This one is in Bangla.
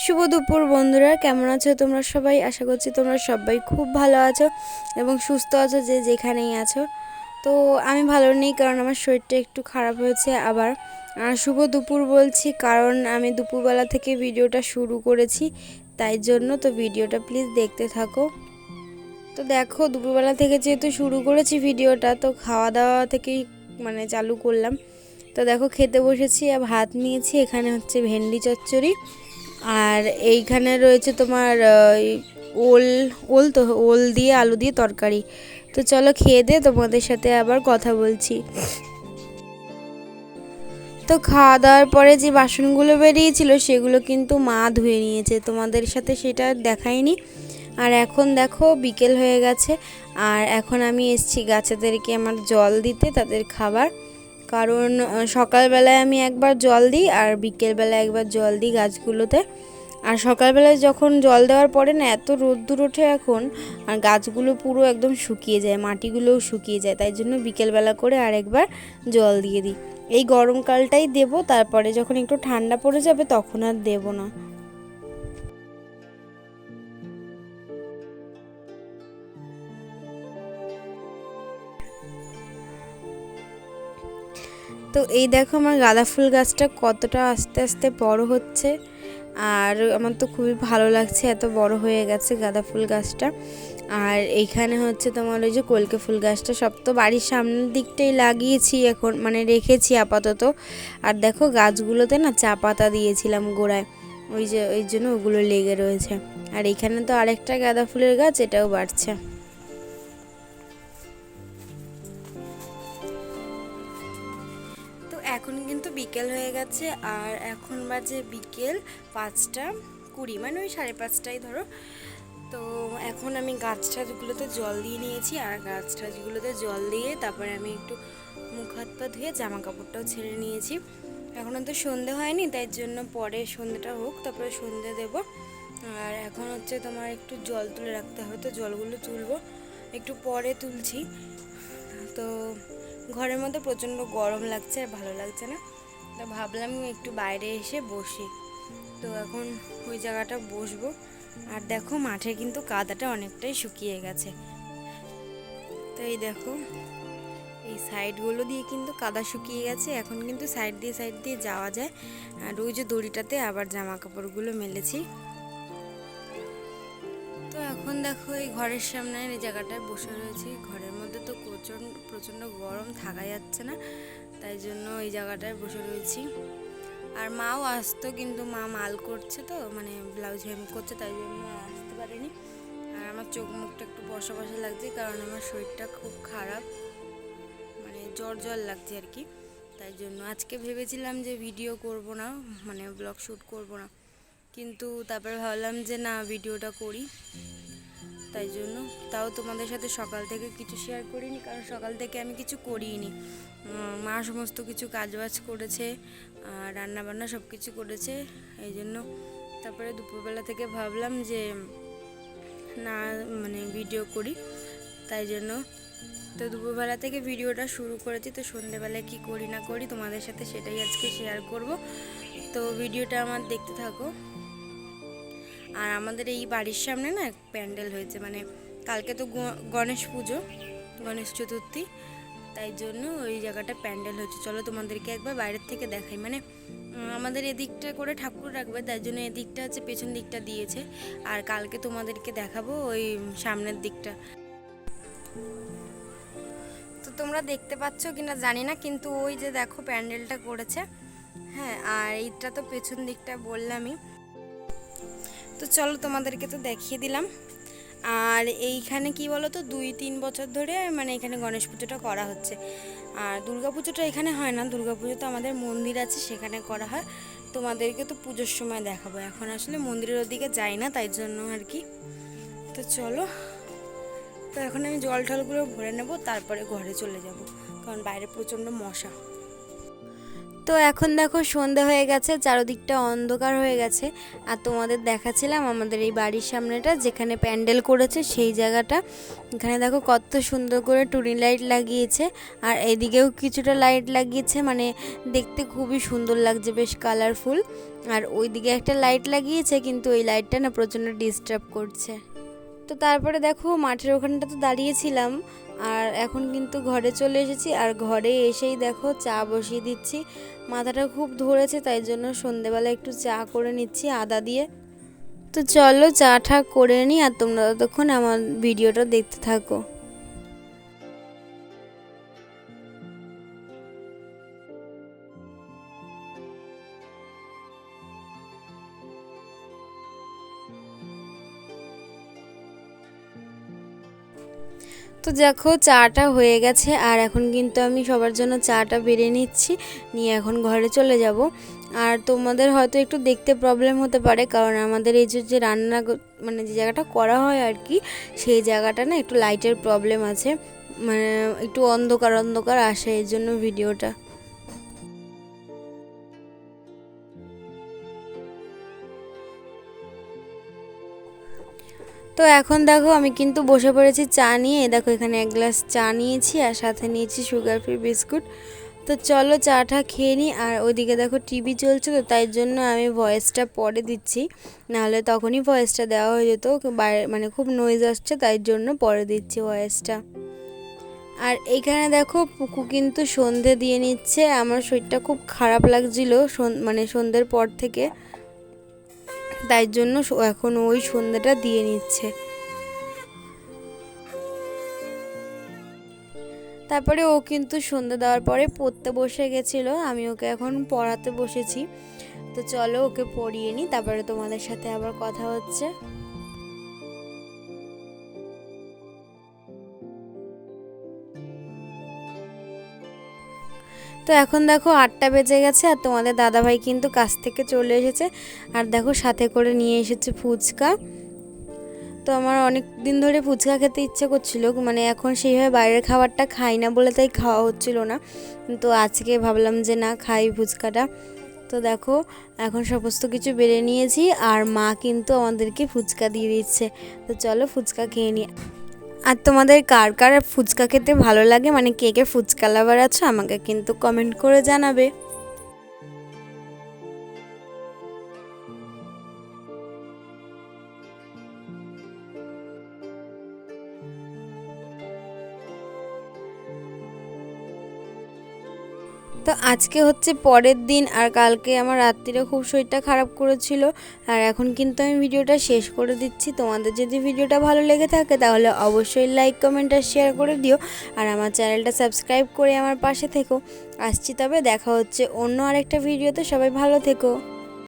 শুভ দুপুর বন্ধুরা, কেমন আছো তোমরা সবাই? আশা করছি তোমরা সবাই খুব ভালো আছো এবং সুস্থ আছো, যে যেখানেই আছো। তো আমি ভালো নেই, কারণ আমার শরীরটা একটু খারাপ হয়েছে আবার। শুভ দুপুর বলছি কারণ আমি দুপুরবেলা থেকে ভিডিওটা শুরু করেছি, তাই জন্য। তো ভিডিওটা প্লিজ দেখতে থাকো। তো দেখো, দুপুরবেলা থেকে যেহেতু শুরু করেছি ভিডিওটা, তো খাওয়া দাওয়া থেকেই চালু করলাম। তো দেখো, খেতে বসেছি আর ভাত নিয়েছি। এখানে হচ্ছে ভেন্ডি চচ্চড়ি, আর এইখানে রয়েছে তোমার ওল ওল তো ওল দিয়ে আলু দিয়ে তরকারি। তো চলো খেয়ে দিয়ে তোমাদের সাথে আবার কথা বলছি। তো খাওয়া দাওয়ার পরে যে বাসনগুলো বেরিয়েছিল সেগুলো কিন্তু মা ধুয়ে নিয়েছে, তোমাদের সাথে সেটা দেখাইনি। আর এখন দেখো বিকেল হয়ে গেছে, আর এখন আমি এসছি গাছেদেরকে আমার জল দিতে, তাদের খাবার। কারণ সকালবেলায় আমি একবার জল দিই আর বিকেলবেলায় একবার জল দিই গাছগুলোতে। আর সকালবেলায় যখন জল দেওয়ার পরে না, এত রোদ্দুর ওঠে এখন, আর গাছগুলো পুরো একদম শুকিয়ে যায়, মাটিগুলোও শুকিয়ে যায়, তাই জন্য বিকেলবেলা করে আরেকবার জল দিয়ে দিই। এই গরমকালটাই দেব, তারপরে যখন একটু ঠান্ডা পড়ে যাবে তখন আর দেব না। তো এই দেখো, আমার গাঁদা ফুল গাছটা কতটা আস্তে আস্তে বড় হচ্ছে, আর আমার তো খুবই ভালো লাগছে, এত বড় হয়ে গেছে গাঁদা ফুল গাছটা। আর এইখানে হচ্ছে তোমার ওই যে কলকে ফুল গাছটা, সব তো বাড়ির সামনের দিকটাই লাগিয়েছি এখন, রেখেছি আপাতত। আর দেখো গাছগুলোতে না চা পাতা দিয়েছিলাম গোড়ায়, ওই জন্য ওগুলো লেগে রয়েছে। আর এইখানে তো আরেকটা গাঁদা ফুলের গাছ, এটাও বাড়ছে। তো এখন কিন্তু বিকেল হয়ে গেছে, আর এখন বাজে বিকেল 5টা 20, ওই 5:30 ধরো। তো এখন আমি গাছ টাছগুলোতে জল দিয়ে নিয়েছি, আর গাছ টাছগুলোতে জল দিয়ে তারপরে আমি একটু মুখ হাত পা ধুয়ে জামা কাপড়টাও ছেড়ে নিয়েছি। এখনও তো সন্ধে হয়নি, তাই জন্য পরে সন্ধেটা হোক তারপরে সন্ধে দেব। আর এখন হচ্ছে তোমার একটু জল তুলে রাখতে হবে, তো জলগুলো তুলবো, একটু পরে তুলছি। তো ঘরের মধ্যে প্রচণ্ড গরম লাগছে আর ভালো লাগছে না, তো ভাবলাম একটু বাইরে এসে বসি। তো এখন ওই জায়গাটা বসবো। আর দেখো মাঠে কিন্তু কাদাটা অনেকটাই শুকিয়ে গেছে। তো এই দেখো, এই সাইডগুলো দিয়ে কিন্তু কাদা শুকিয়ে গেছে, এখন কিন্তু সাইড দিয়ে যাওয়া যায়। আর ওই যে দড়িটাতে আবার জামা কাপড়গুলো মেলেছি। তো এখন দেখো এই ঘরের সামনে এই জায়গাটায় বসে রয়েছি, ঘরের মধ্যে তো প্রচণ্ড গরম, থাকা যাচ্ছে না, তাই জন্য এই জায়গাটায় বসে রয়েছি। আর মাও আসতো, কিন্তু মা মাল করছে, তো ব্লাউজ হেম করছে, তাই জন্য আসতে পারিনি। আর আমার চোখ মুখটা একটু বসা বসা লাগছে, কারণ আমার শরীরটা খুব খারাপ, জ্বর জ্বর লাগছে আর কি। তাই জন্য আজকে ভেবেছিলাম যে ভিডিও করব না, ব্লগ শ্যুট করব না, কিন্তু তারপরে ভাবলাম যে না, ভিডিওটা করি। তাই জন্য তাও তোমাদের সাথে সকাল থেকে কিছু শেয়ার করিনি, কারণ সকাল থেকে আমি কিছু করিনি। মা সমস্ত কিছু কাজবাজ করেছে, রান্নাবান্না সব কিছু করেছে, এই জন্য তারপরে দুপুরবেলা থেকে ভাবলাম যে না, ভিডিও করি, তাই জন্য। তো দুপুরবেলা থেকে ভিডিওটা শুরু করেছি, তো সন্ধ্যেবেলায় কি করি না করি তোমাদের সাথে সেটাই আজকে শেয়ার করব। তো ভিডিওটা আমার দেখতে থাকো। আর আমাদের এই বাড়ির সামনে না প্যান্ডেল হয়েছে, কালকে তো গণেশ পুজো, গণেশ চতুর্থী, তাই জন্য ওই জায়গাটা প্যান্ডেল হচ্ছে। চলো তোমাদেরকে একবার বাইরের থেকে দেখাই। আমাদের এদিকটা করে ঠাকুর রাখবে, তাই জন্য এদিকটা হচ্ছে পেছন দিকটা দিয়েছে, আর কালকে তোমাদেরকে দেখাবো ওই সামনের দিকটা। তো তোমরা দেখতে পাচ্ছ কিনা জানি না, কিন্তু ওই যে দেখো প্যান্ডেলটা করেছে। হ্যাঁ, আর এইটা তো পেছন দিকটা বললামই। তো চলো তোমাদেরকে তো দেখিয়ে দিলাম। আর এইখানে কি বলো তো, 2-3 বছর ধরে এখানে গণেশ পুজোটা করা হচ্ছে। আর দুর্গা পুজোটা এখানে হয় না, দুর্গা পুজো তো আমাদের মন্দির আছে সেখানে করা হয়। তোমাদেরকে তো পুজোর সময় দেখাবো, এখন আসলে মন্দিরের ওদিকে যাই না, তাই জন্য আর কি। তো চলো, তো এখন আমি জল টলগুলো ভরে নেব, তারপরে ঘরে চলে যাব, কারণ বাইরে প্রচণ্ড মশা। তো তো এখন দেখো সন্ধে হয়ে গেছে, চারদিকটা অন্ধকার হয়ে গেছে। আর তোমাদের দেখাচ্ছিলাম আমাদের এই বাড়ির সামনেটা যেখানে প্যান্ডেল করেছে সেই জায়গাটা। এখানে দেখো কত সুন্দর করে টুনি লাইট লাগিয়েছে, আর এদিকেও কিছুটা লাইট লাগিয়েছে, মানে দেখতে খুবই সুন্দর লাগছে, বেশ কালারফুল। আর ওইদিকে একটা লাইট লাগিয়েছে, কিন্তু ওই লাইটটা না প্রচণ্ড ডিস্টার্ব করছে। তো তারপরে দেখো মাঠের ওখানটা তো দাঁড়িয়েছিলাম, আর এখন কিন্তু ঘরে চলে এসেছি। আর ঘরে এসেই দেখো চা বসিয়ে দিচ্ছি, মাথাটা খুব ধরেছে তাই জন্য সন্ধেবেলা একটু চা করে নিচ্ছি আদা দিয়ে। তো চলো চা ঠা করে নিই, আর তোমরা ততক্ষণ আমার ভিডিওটা দেখতে থাকো। তো দেখো চাটা হয়ে গেছে, আর এখন কিন্তু আমি সবার জন্য চাটা বেড়ে নিচ্ছি, নিয়ে এখন ঘরে চলে যাব। আর তোমাদের হয়তো একটু দেখতে প্রবলেম হতে পারে, কারণ আমাদের এই যে রান্না মানে যে জায়গাটা করা হয় আর কি, সেই জায়গাটা না একটু লাইটের প্রবলেম আছে, মানে একটু অন্ধকার অন্ধকার আসে এই জন্য ভিডিওটা। তো এখন দেখো আমি কিন্তু বসে পড়েছি চা নিয়ে। দেখো এখানে এক গ্লাস চা নিয়েছি, আর সাথে নিয়েছি সুগার ফ্রি বিস্কুট। তো চলো চাটা খেয়ে নিই। আর ওইদিকে দেখো টিভি চলছে, তো তাই জন্য আমি ভয়েসটা পরে দিচ্ছি, নাহলে তখনই ভয়েসটা দেওয়া হয়ে যেত, বাইরে মানে খুব নয়েজ আসছে তাই জন্য পরে দিচ্ছি ভয়েসটা। আর এইখানে দেখো পুকু কিন্তু সন্ধে দিয়ে নিচ্ছে। আমার শরীরটা খুব খারাপ লাগছিল মানে সন্ধ্যের পর থেকে, তাই জন্য এখন ওই সন্ধ্যাটা দিয়ে নিচ্ছে। তারপরে ও কিন্তু সন্ধ্যা দেওয়ার পরে পড়তে বসে গেছিলো, আমি ওকে এখন পড়াতে বসেছি। তো চলো ওকে পড়িয়ে নিই, তারপরে তোমাদের সাথে আবার কথা হচ্ছে। তো এখন দেখো 8টা বেজে গেছে, আর তোমাদের দাদাভাই কিন্তু কাছ থেকে চলে এসেছে, আর দেখো সাথে করে নিয়ে এসেছে ফুচকা। তো আমার অনেক দিন ধরে ফুচকা খেতে ইচ্ছে করছিল, মানে এখন সেইভাবে বাইরের খাবারটা খাই না বলে তাই খাওয়া হচ্ছিল না, তো আজকে ভাবলাম যে না খাই ফুচকাটা। তো দেখো এখন সমস্ত কিছু বেড়ে নিয়েছি, আর মা কিন্তু আমাদেরকে ফুচকা দিয়ে দিচ্ছে। তো চলো ফুচকা খেয়ে নিই। আর তোমাদের কার কার ফুচকা খেতে ভালো লাগে, মানে কে কে ফুচকা লাভার আছো আমাকে কিন্তু কমেন্ট করে জানাবে। তো আজকে হচ্ছে পরের দিন, আর কালকে আমার রাত্রিরে খুব শরীরটা খারাপ করেছিল। আর এখন কিন্তু আমি ভিডিওটা শেষ করে দিচ্ছি। তোমাদের যদি ভিডিওটা ভালো লেগে থাকে তাহলে অবশ্যই লাইক কমেন্ট আর শেয়ার করে দিও, আর আমার চ্যানেলটা সাবস্ক্রাইব করে আমার পাশে থেকো। আসছি তবে দেখা হচ্ছে অন্য আরেকটা ভিডিওতে, সবাই ভালো থেকো।